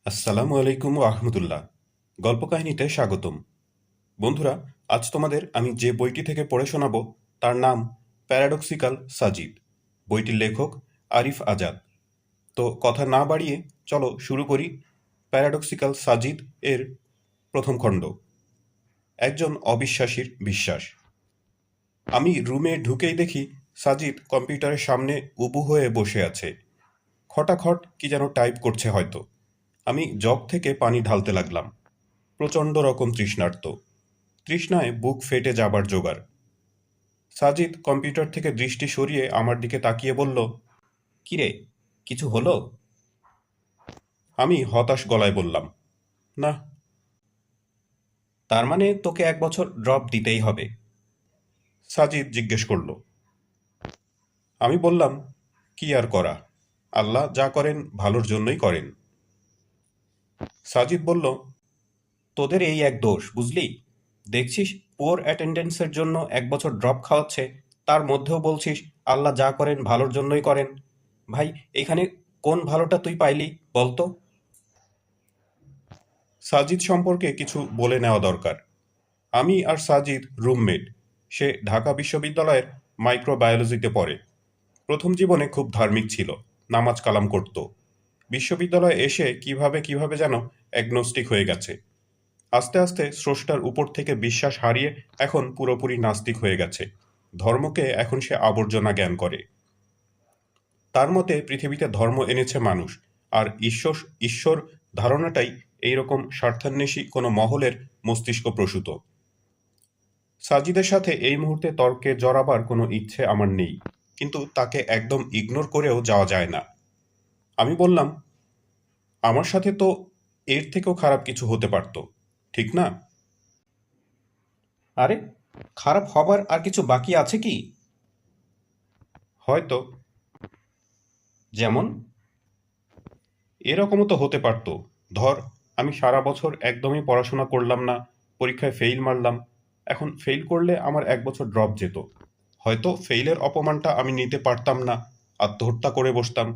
আসসালামু আলাইকুম রাহমাতুল্লাহ। গল্পকাহিনীতে স্বাগতম। বন্ধুরা, আজ তোমাদের আমি যে বইটি থেকে পড়ে শোনাব তার নাম প্যারাডক্সিক্যাল সাজিদ। বইটির লেখক আরিফ আজাদ। তো কথা না বাড়িয়ে চলো শুরু করি। প্যারাডক্সিক্যাল সাজিদ এর প্রথম খণ্ড, একজন অবিশ্বাসীর বিশ্বাস। আমি রুমে ঢুকেই দেখি সাজিদ কম্পিউটারের সামনে উবু হয়ে বসে আছে। খটাখট কি যেন টাইপ করছে হয়তো। আমি জগ থেকে পানি ঢালতে লাগলাম। প্রচণ্ড রকম তৃষ্ণার্ত। তৃষ্ণায় বুক ফেটে যাবার জোগাড়। সাজিদ কম্পিউটার থেকে দৃষ্টি সরিয়ে আমার দিকে তাকিয়ে বলল, কিরে, কিছু হলো? আমি হতাশ গলায় বললাম, না। তার মানে তোকে 1 বছর ড্রপ দিতেই হবে? সাজিদ জিজ্ঞেস করল। আমি বললাম, কি আর করা, আল্লাহ যা করেন ভালোর জন্যই করেন। সাজিদ বলল, তোদের এই এক দোষ বুঝলি। দেখছিস পুয়ার অ্যাটেন্ডেন্সের জন্য 1 বছর ড্রপ খাওয়াচ্ছে, তার মধ্যেও বলছিস আল্লাহ যা করেন ভালোর জন্যই করেন। ভাই, এখানে কোন ভালোটা তুই পাইলি বলতো? সাজিদ সম্পর্কে কিছু বলে নেওয়া দরকার। আমি আর সাজিদ রুমমেট। সে ঢাকা বিশ্ববিদ্যালয়ের মাইক্রোবায়োলজিতে পড়ে। প্রথম জীবনে খুব ধার্মিক ছিল, নামাজ কালাম করত। বিশ্ববিদ্যালয়ে এসে কিভাবে কিভাবে যেন অ্যাগনোস্টিক হয়ে গেছে। আস্তে আস্তে স্রষ্টার উপর থেকে বিশ্বাস হারিয়ে এখন পুরোপুরি নাস্তিক হয়ে গেছে। ধর্মকে এখন সে আবর্জনা জ্ঞান করে। তার মতে পৃথিবীতে ধর্ম এনেছে মানুষ, আর ঈশ্বর ঈশ্বর ধারণাটাই এইরকম স্বার্থান্বেষী কোনো মহলের মস্তিষ্ক প্রসূত। সাজিদের সাথে এই মুহূর্তে তর্কে জড়াবার কোনো ইচ্ছে আমার নেই, কিন্তু তাকে একদম ইগনোর করেও যাওয়া যায় না। আমি বললাম, আমার সাথে তো এর থেকেও খারাপ কিছু হতে পারত, ঠিক না? আরে, খারাপ হবার আর কিছু বাকি আছে কি? হয়তো। যেমন? এরকমও তো হতে পারত। ধর, আমি সারা বছর একদমই পড়াশোনা করলাম না, পরীক্ষায় ফেইল মারলাম। এখন ফেইল করলে আমার 1 বছর ড্রপ যেত। হয়তো ফেইলের অপমানটা আমি নিতে পারতাম না, আত্মহত্যা করে বসতাম।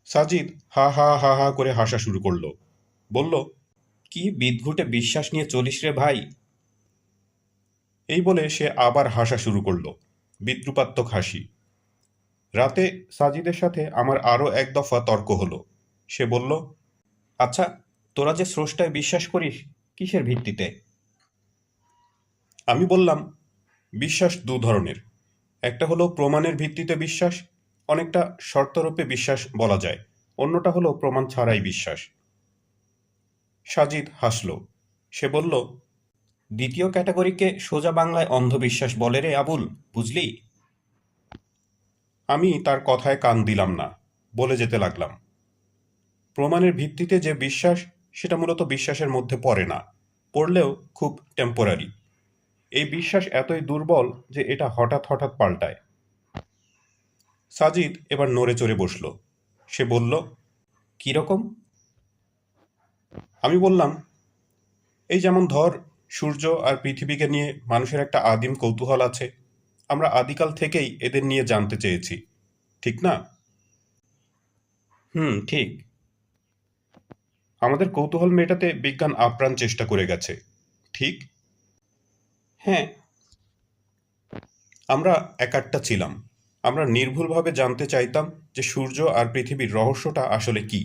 সাজিদ হা হা হা হা করে হাসা শুরু করলো। বলল, কি বিদঘুটে বিশ্বাস নিয়ে চলিস রে ভাই! এই বলে সে আবার হাসা শুরু করলো, বিদ্রুপাত্মক হাসি। রাতে সাজিদের সাথে আমার আরও এক দফা তর্ক হলো। সে বলল, আচ্ছা, তোরা যে স্রষ্টায় বিশ্বাস করিস, কিসের ভিত্তিতে? আমি বললাম, বিশ্বাস দু ধরনের। একটা হলো প্রমাণের ভিত্তিতে বিশ্বাস, অনেকটা শর্তরূপে বিশ্বাস বলা যায়। অন্যটা হলো প্রমাণ ছাড়াই বিশ্বাস। সাজিদ হাসল। সে বলল, দ্বিতীয় ক্যাটাগরিকে সোজা বাংলায় অন্ধবিশ্বাস বলে রে আবুল, বুঝলি? আমি তার কথায় কান দিলাম না, বলে যেতে লাগলাম। প্রমাণের ভিত্তিতে যে বিশ্বাস, সেটা মূলত বিশ্বাসের মধ্যে পড়ে না, পড়লেও খুব টেম্পোরারি। এই বিশ্বাস এতই দুর্বল যে এটা হঠাৎ হঠাৎ পাল্টায়। সাজিদ এবার নড়ে চড়ে বসল। সে বলল, কিরকম? আমি বললাম, এই যেমন ধর, সূর্য আর পৃথিবীকে নিয়ে মানুষের একটা আদিম কৌতূহল আছে। আমরা আদিকাল থেকেই এদের নিয়ে জানতে চেয়েছি, ঠিক না? হুম, ঠিক। আমাদের কৌতূহল মেটাতে বিজ্ঞান আপ্রাণ চেষ্টা করে গেছে, ঠিক? হ্যাঁ। আমরা একাট্টা ছিলাম। আমরা নির্ভুলভাবে জানতে চাইতাম যে সূর্য আর পৃথিবীর রহস্যটা আসলে কি।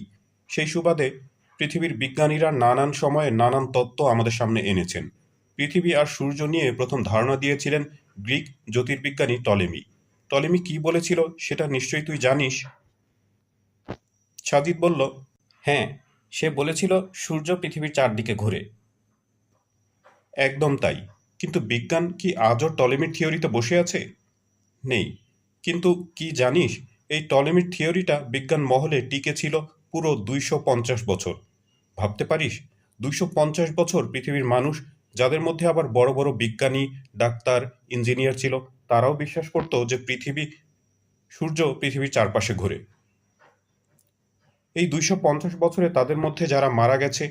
সেই সুবাদে পৃথিবীর বিজ্ঞানীরা নানান সময়ে নানান তত্ত্ব আমাদের সামনে এনেছেন। পৃথিবী আর সূর্য নিয়ে প্রথম ধারণা দিয়েছিলেন গ্রিক জ্যোতির্বিজ্ঞানী টলেমি। টলেমি কি বলেছিল সেটা নিশ্চয়ই তুই জানিস। সাজিদ বলল, হ্যাঁ, সে বলেছিল সূর্য পৃথিবীর চারদিকে ঘোরে। একদম তাই। কিন্তু বিজ্ঞান কি আজও টলেমির থিওরিতে বসে আছে? নেই। কিন্তু কি জানিস, এই টলেমির থিওরিটা বিজ্ঞান মহলে টিকে ছিল পুরো 250 বছর। ভাবতে পারিস, 250 বছর পৃথিবীর মানুষ, যাদের মধ্যে আবার বড় বড় বিজ্ঞানী, ডাক্তার, ইঞ্জিনিয়ার ছিল, তারাও বিশ্বাস করত যে সূর্য পৃথিবীর চারপাশে ঘোরে। এই 250 বছরে তাদের মধ্যে যারা মারা গেছে,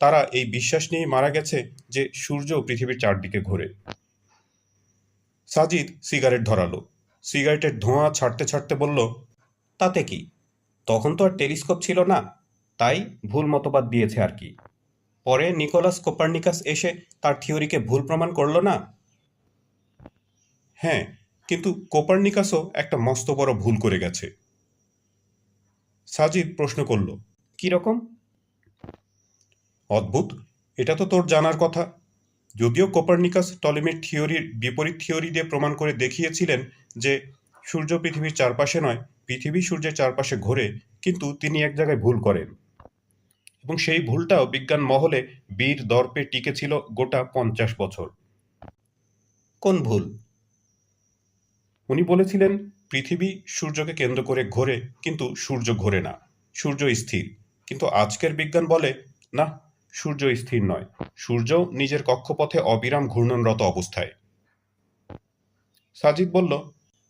তারা এই বিশ্বাস নিয়েই মারা গেছে যে সূর্য পৃথিবীর চারদিকে ঘোরে। সাজিদ সিগারেট ধরালো। সিগারেটের ধোঁয়া ছাড়তে ছাড়তে বলল, তাতে কি? তখন তো আর টেলিস্কোপ ছিল না, তাই ভুল মতবাদ দিয়েছে আর কি। পরে নিকোলাস কোপার্নিকাস এসে তার থিওরিকে ভুল প্রমাণ করলো না? হ্যাঁ, কিন্তু কোপার্নিকাসও একটা মস্ত বড় ভুল করে গেছে। সাজিদ প্রশ্ন করল, কিরকম? অদ্ভুত, এটা তো তোর জানার কথা। যদিও কোপার্নিকাস টলেমির থিওরির বিপরীত থিওরি দিয়ে প্রমাণ করে দেখিয়েছিলেন যে সূর্য পৃথিবীর চারপাশে নয়, পৃথিবী সূর্যের চারপাশে ঘোরে, কিন্তু তিনি এক জায়গায় ভুল করেন, এবং সেই ভুলটাও বিজ্ঞান মহলে বীর দর্পে টিকেছিল গোটা 50 বছর। কোন ভুল? উনি বলেছিলেন পৃথিবী সূর্যকে কেন্দ্র করে ঘোরে, কিন্তু সূর্য ঘোরে না, সূর্য স্থির। কিন্তু আজকের বিজ্ঞান বলে না, সূর্য স্থির নয়, সূর্য নিজের কক্ষপথে অবিরাম ঘূর্ণনরত অবস্থায়। সাজিদ বলল,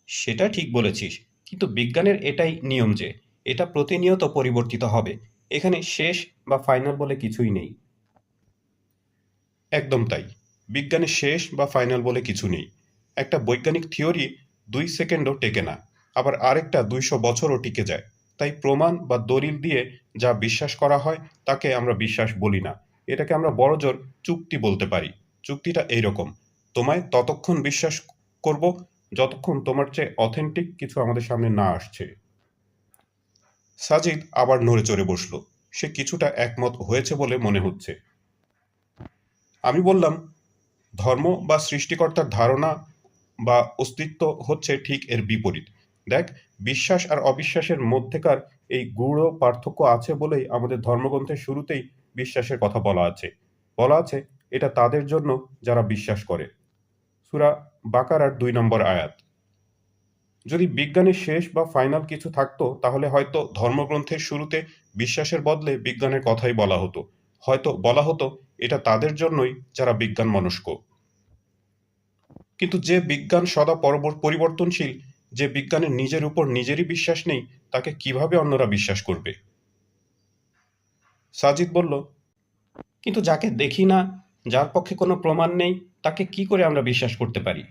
সেটা ঠিক বলেছিস, কিন্তু বিজ্ঞানের এটাই নিয়ম যে এটা প্রতিনিয়ত পরিবর্তিত হবে। এখানে শেষ বা ফাইনাল বলে কিছুই নেই। একদম তাই, বিজ্ঞানে শেষ বা ফাইনাল বলে কিছু নেই। একটা বৈজ্ঞানিক থিওরি 2 সেকেন্ডও টেকে না, আবার আরেকটা 200 বছরও টিকে যায়। তাই প্রমাণ বা দলিল দিয়ে যা বিশ্বাস করা হয় তাকে আমরা বিশ্বাস বলি না, এটাকে আমরা বড়জোর চুক্তি বলতে পারি। চুক্তিটা এইরকম: তোমায় ততক্ষণ বিশ্বাস করব যতক্ষণ তোমার চেয়ে অথেন্টিক কিছু আমাদের সামনে না আসছে। সাজিদ আবার নড়ে চড়ে বসল। সে কিছুটা একমত হয়েছে বলে মনে হচ্ছে। আমি বললাম, ধর্ম বা সৃষ্টিকর্তার ধারণা বা অস্তিত্ব হচ্ছে ঠিক এর বিপরীত। দেখ, বিশ্বাস আর অবিশ্বাসের মধ্যেকার এই গূঢ় পার্থক্য আছে বলেই আমাদের ধর্মগ্রন্থের শুরুতেই বিশ্বাসের কথা বলা আছে। বলা আছে, এটা তাদের জন্য যারা বিশ্বাস করে। সূরা বাকারার 2 নম্বর আয়াত। যদি বিজ্ঞানের শেষ বা ফাইনাল কিছু থাকতো, তাহলে হয়তো ধর্মগ্রন্থের শুরুতে বিশ্বাসের বদলে বিজ্ঞানের কথাই বলা হতো। হয়তো বলা হতো, এটা তাদের জন্যই যারা বিজ্ঞান মনস্ক। কিন্তু যে বিজ্ঞান সদা পরিবর্তনশীল, যে বিজ্ঞানের নিজের উপর নিজেরই বিশ্বাস নেই, তাকে কিভাবে অন্যরা বিশ্বাস করবে? সাজিদ বলল, কিন্তু যাকে দেখি না, যার পক্ষে কোনো প্রমাণ নেই, তাকে কি করে আমরা বিশ্বাস করতে পারি?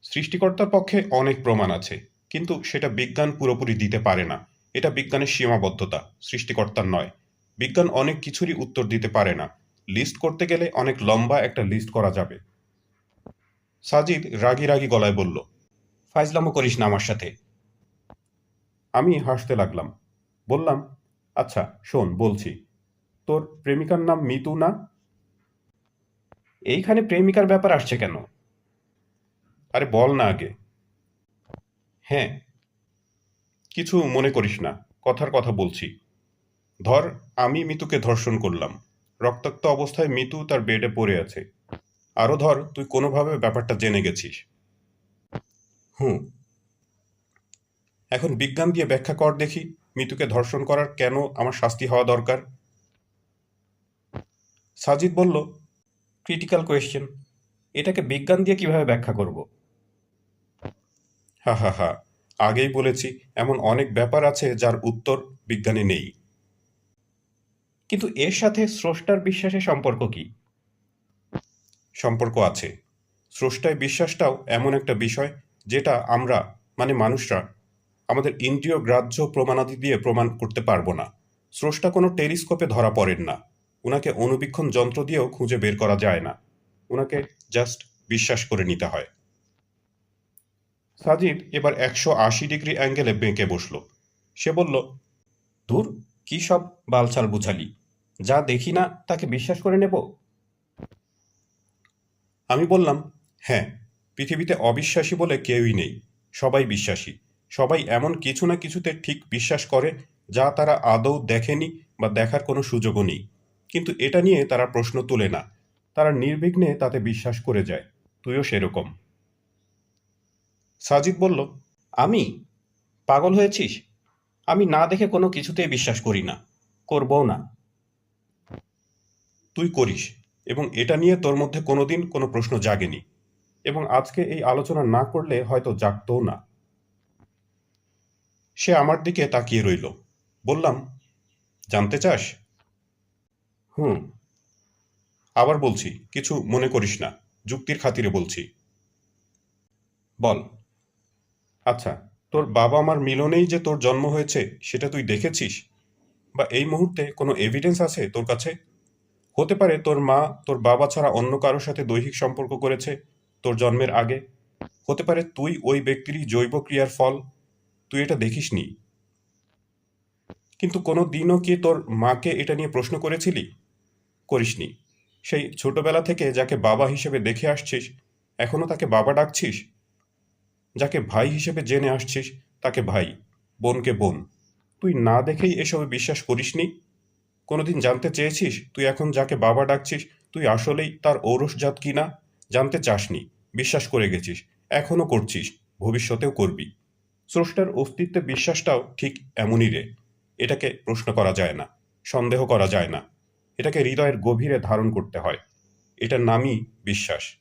সৃষ্টিকর্তার পক্ষে অনেক প্রমাণ আছে, কিন্তু সেটা বিজ্ঞান পুরোপুরি দিতে পারে না। এটা বিজ্ঞানের সীমাবদ্ধতা, সৃষ্টিকর্তার নয়। বিজ্ঞান অনেক কিছুরই উত্তর দিতে পারে না। লিস্ট করতে গেলে অনেক লম্বা একটা লিস্ট করা যাবে। সাজিদ রাগী রাগী গলায় বলল। ফাইজলামো করিস না আমার সাথে। আমি হাসতে লাগলাম। বললাম, আচ্ছা শোন, বলছি, তোর প্রেমিকার নাম মিতু না? এইখানে প্রেমিকার ব্যাপার আসছে কেন? আরে বল না আগে। হ্যাঁ। কিছু মনে করিস না, কথার কথা বলছি। ধর, আমি মিতুকে ধর্ষণ করলাম। রক্তাক্ত অবস্থায় মিতু তার বেডে পড়ে আছে। আরও ধর, তুই কোনোভাবে ব্যাপারটা জেনে গেছিস। হুম। এখন বিজ্ঞান দিয়ে ব্যাখ্যা কর দেখি, মিতুকে ধর্ষণ করার কেন আমার শাস্তি হওয়া দরকার? সাজিদ বলল, ক্রিটিক্যাল কোয়েশ্চেন। এটাকে বিজ্ঞান দিয়ে কিভাবে ব্যাখ্যা করব? হা হা হা, আগেই বলেছি, এমন অনেক ব্যাপার আছে যার উত্তর বিজ্ঞানে নেই। কিন্তু এর সাথে স্রষ্টার বিশ্বাসের সম্পর্ক কি? সম্পর্ক আছে। স্রষ্টায় বিশ্বাসটাও এমন একটা বিষয় যেটা আমরা, মানে মানুষরা, আমাদের ইন্দ্রিয় গ্রাহ্য প্রমাণাদি দিয়ে প্রমাণ করতে পারবো না। স্রষ্টা কোনো টেলিস্কোপে ধরা পড়েন না, উনাকে অণুবীক্ষণ যন্ত্র দিয়েও খুঁজে বের করা যায় না। উনাকে জাস্ট বিশ্বাস করে নিতে হয়। সাজিদ এবার 180 ডিগ্রি অ্যাঙ্গেলে বেঁকে বসল। সে বলল, ধুর, কি সব বালছাল বুঝালি! যা দেখি না তাকে বিশ্বাস করে নেব? আমি বললাম, হ্যাঁ, পৃথিবীতে অবিশ্বাসী বলে কেউই নেই, সবাই বিশ্বাসী। সবাই এমন কিছু না কিছুতে ঠিক বিশ্বাস করে যা তারা আদৌ দেখেনি বা দেখার কোনো সুযোগও নেই। কিন্তু এটা নিয়ে তারা প্রশ্ন তুলে না, তারা নির্বিঘ্নে তাতে বিশ্বাস করে যায়। তুইও সেরকম। সাজিদ বলল, আমি? পাগল হয়েছিস? আমি না দেখে কোনো কিছুতেই বিশ্বাস করি না, করবও না। তুই করিস, এবং এটা নিয়ে তোর মধ্যে কোনোদিন কোনো প্রশ্ন জাগেনি, এবং আজকে এই আলোচনা না করলে হয়তো জাগতও না। সে আমার দিকে তাকিয়ে রইল। বললাম, জানতে চাস? হুম। আবার বলছি, কিছু মনে করিস না, যুক্তির খাতিরে বলছি। বল। আচ্ছা, তোর বাবা মার মিলনেই যে তোর জন্ম হয়েছে সেটা তুই দেখেছিস? বা এই মুহূর্তে কোনো এভিডেন্স আছে তোর কাছে? হতে পারে তোর মা তোর বাবা ছাড়া অন্য কারোর সাথে দৈহিক সম্পর্ক করেছে তোর জন্মের আগে। হতে পারে তুই ওই ব্যক্তিরই জৈব ক্রিয়ার ফল। তুই এটা দেখিসনি। কিন্তু কোনো দিনও কি তোর মাকে এটা নিয়ে প্রশ্ন করেছিলি? করিসনি। সেই ছোটবেলা থেকে যাকে বাবা হিসেবে দেখে আসছিস, এখনো তাকে বাবা ডাকছিস। যাকে ভাই হিসেবে জেনে আসছিস তাকে ভাই, বোনকে বোন। তুই না দেখেই এসবে বিশ্বাস করিসনি? কোনোদিন জানতে চেয়েছিস তুই এখন যাকে বাবা ডাকছিস তুই আসলেই তার ঔরসজাত কিনা? জানতে চাসনি, বিশ্বাস করে গেছিস, এখনো করছিস, ভবিষ্যতেও করবি। স্রষ্টার অস্তিত্বে বিশ্বাসটাও ঠিক এমনই রে। এটাকে প্রশ্ন করা যায় না, সন্দেহ করা যায় না। এটাকে হৃদয়ের গভীরে ধারণ করতে হয়। এটার নামই বিশ্বাস।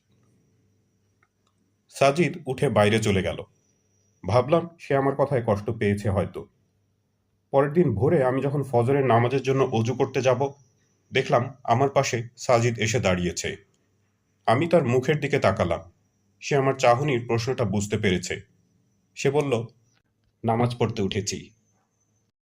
সাজিদ উঠে বাইরে চলে গেল। ভাবলাম সে আমার কথায় কষ্ট পেয়েছে হয়তো। পরের দিন ভোরে আমি যখন ফজরের নামাজের জন্য অজু করতে যাব, দেখলাম আমার পাশে সাজিদ এসে দাঁড়িয়েছে। আমি তার মুখের দিকে তাকালাম। সে আমার চাহনির প্রশ্নটা বুঝতে পেরেছে। সে বলল, নামাজ পড়তে উঠেছি।